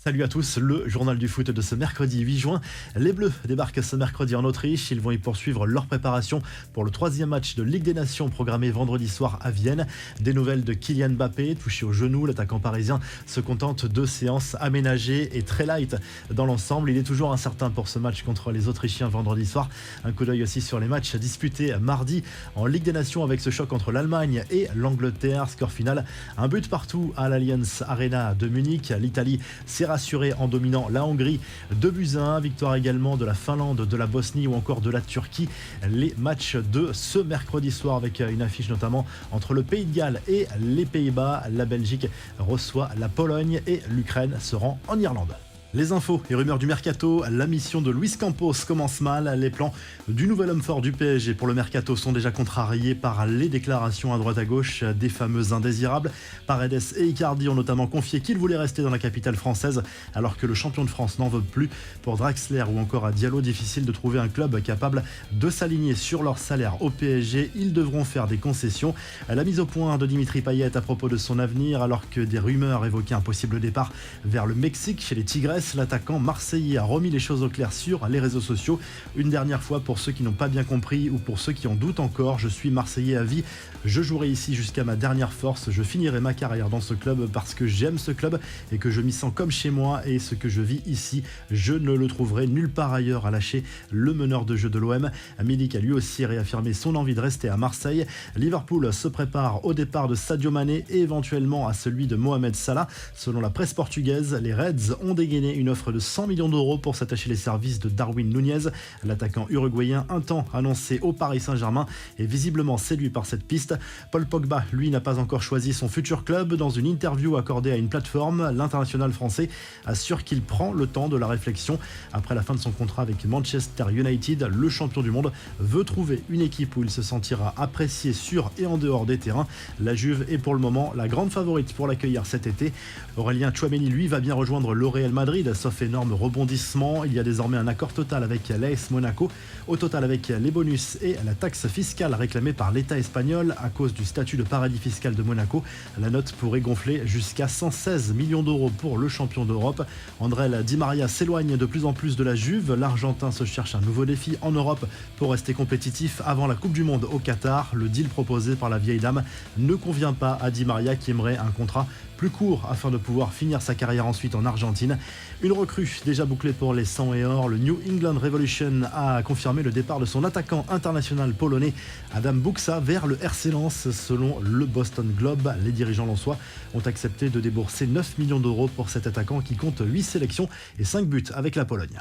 Salut à tous, le journal du foot de ce mercredi 8 juin. Les Bleus débarquent ce mercredi en Autriche. Ils vont y poursuivre leur préparation pour le troisième match de Ligue des Nations programmé vendredi soir à Vienne. Des nouvelles de Kylian Mbappé, touché au genou. L'attaquant parisien se contente de séances aménagées et très light dans l'ensemble. Il est toujours incertain pour ce match contre les Autrichiens vendredi soir. Un coup d'œil aussi sur les matchs disputés mardi en Ligue des Nations avec ce choc entre l'Allemagne et l'Angleterre. Score final, un but partout à l'Allianz Arena de Munich. L'Italie s'est rassuré en dominant la Hongrie 2-1, victoire également de la Finlande, de la Bosnie ou encore de la Turquie. Les matchs de ce mercredi soir avec une affiche notamment entre le Pays de Galles et les Pays-Bas. La Belgique reçoit la Pologne et l'Ukraine se rend en Irlande. Les infos et rumeurs du mercato, la mission de Luis Campos commence mal. Les plans du nouvel homme fort du PSG pour le mercato sont déjà contrariés par les déclarations à droite à gauche des fameux indésirables. Paredes et Icardi ont notamment confié qu'ils voulaient rester dans la capitale française alors que le champion de France n'en veut plus. Pour Draxler ou encore à Diallo, difficile de trouver un club capable de s'aligner sur leur salaire au PSG. Ils devront faire des concessions. La mise au point de Dimitri Payet à propos de son avenir alors que des rumeurs évoquaient un possible départ vers le Mexique chez les Tigres. L'attaquant marseillais a remis les choses au clair sur les réseaux sociaux. Une dernière fois pour ceux qui n'ont pas bien compris ou pour ceux qui en doutent encore, je suis marseillais à vie. Je jouerai ici jusqu'à ma dernière force. Je finirai ma carrière dans ce club parce que j'aime ce club et que je m'y sens comme chez moi. Et ce que je vis ici, je ne le trouverai nulle part ailleurs, a lâché le meneur de jeu de l'OM. Milik a lui aussi réaffirmé son envie de rester à Marseille. Liverpool se prépare au départ de Sadio Mané et éventuellement à celui de Mohamed Salah. Selon la presse portugaise, les Reds ont dégainé une offre de 100 millions d'euros pour s'attacher les services de Darwin Núñez. L'attaquant uruguayen, un temps annoncé au Paris Saint-Germain, est visiblement séduit par cette piste. Paul Pogba, lui, n'a pas encore choisi son futur club. Dans une interview accordée à une plateforme, l'international français assure qu'il prend le temps de la réflexion. Après la fin de son contrat avec Manchester United, le champion du monde veut trouver une équipe où il se sentira apprécié sur et en dehors des terrains. La Juve est pour le moment la grande favorite pour l'accueillir cet été. Aurélien Tchouaméni, lui, va bien rejoindre le Real Madrid. Sauf énorme rebondissement, il y a désormais un accord total avec l'AS Monaco. Au total, avec les bonus et la taxe fiscale réclamée par l'État espagnol à cause du statut de paradis fiscal de Monaco, la note pourrait gonfler jusqu'à 116 millions d'euros pour le champion d'Europe. André Di Maria s'éloigne de plus en plus de la Juve. L'Argentin se cherche un nouveau défi en Europe pour rester compétitif avant la Coupe du Monde au Qatar. Le deal proposé par la vieille dame ne convient pas à Di Maria qui aimerait un contrat plus court afin de pouvoir finir sa carrière ensuite en Argentine. Une recrue déjà bouclée pour les 100 et or. Le New England Revolution a confirmé le départ de son attaquant international polonais Adam Buksa vers le RC Lens. Selon le Boston Globe, les dirigeants lensois ont accepté de débourser 9 millions d'euros pour cet attaquant qui compte 8 sélections et 5 buts avec la Pologne.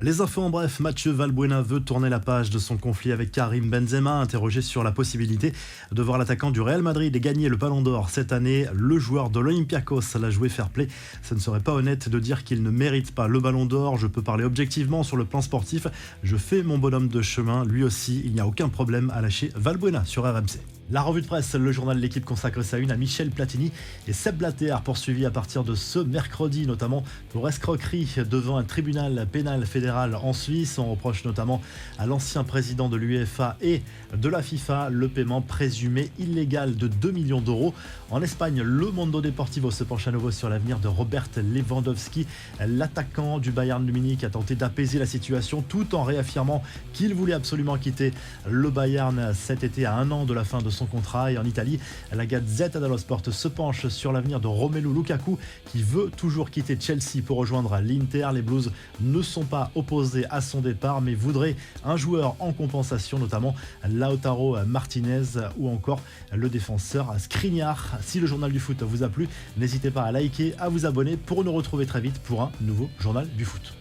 Les infos en bref, Mathieu Valbuena veut tourner la page de son conflit avec Karim Benzema, interrogé sur la possibilité de voir l'attaquant du Real Madrid gagner le Ballon d'Or cette année. Le joueur de l'Olympiakos l'a joué fair play. Ce ne serait pas honnête de dire qu'il ne mérite pas le Ballon d'Or. Je peux parler objectivement sur le plan sportif. Je fais mon bonhomme de chemin. Lui aussi, il n'y a aucun problème à lâcher Valbuena sur RMC. La revue de presse, le journal de l'équipe consacre sa une à Michel Platini et Sepp Blatter, poursuivis à partir de ce mercredi, notamment pour escroquerie devant un tribunal pénal fédéral en Suisse. On reproche notamment à l'ancien président de l'UEFA et de la FIFA le paiement présumé illégal de 2 millions d'euros. En Espagne, le Mundo Deportivo se penche à nouveau sur l'avenir de Robert Lewandowski. L'attaquant du Bayern de Munich a tenté d'apaiser la situation tout en réaffirmant qu'il voulait absolument quitter le Bayern cet été à un an de la fin de son contrat. Et en Italie, la Gazzetta dello Sport se penche sur l'avenir de Romelu Lukaku qui veut toujours quitter Chelsea pour rejoindre l'Inter. Les Blues ne sont pas opposés à son départ mais voudraient un joueur en compensation, notamment Lautaro Martinez ou encore le défenseur Skriniar. Si le journal du foot vous a plu, n'hésitez pas à liker, à vous abonner pour nous retrouver très vite pour un nouveau journal du foot.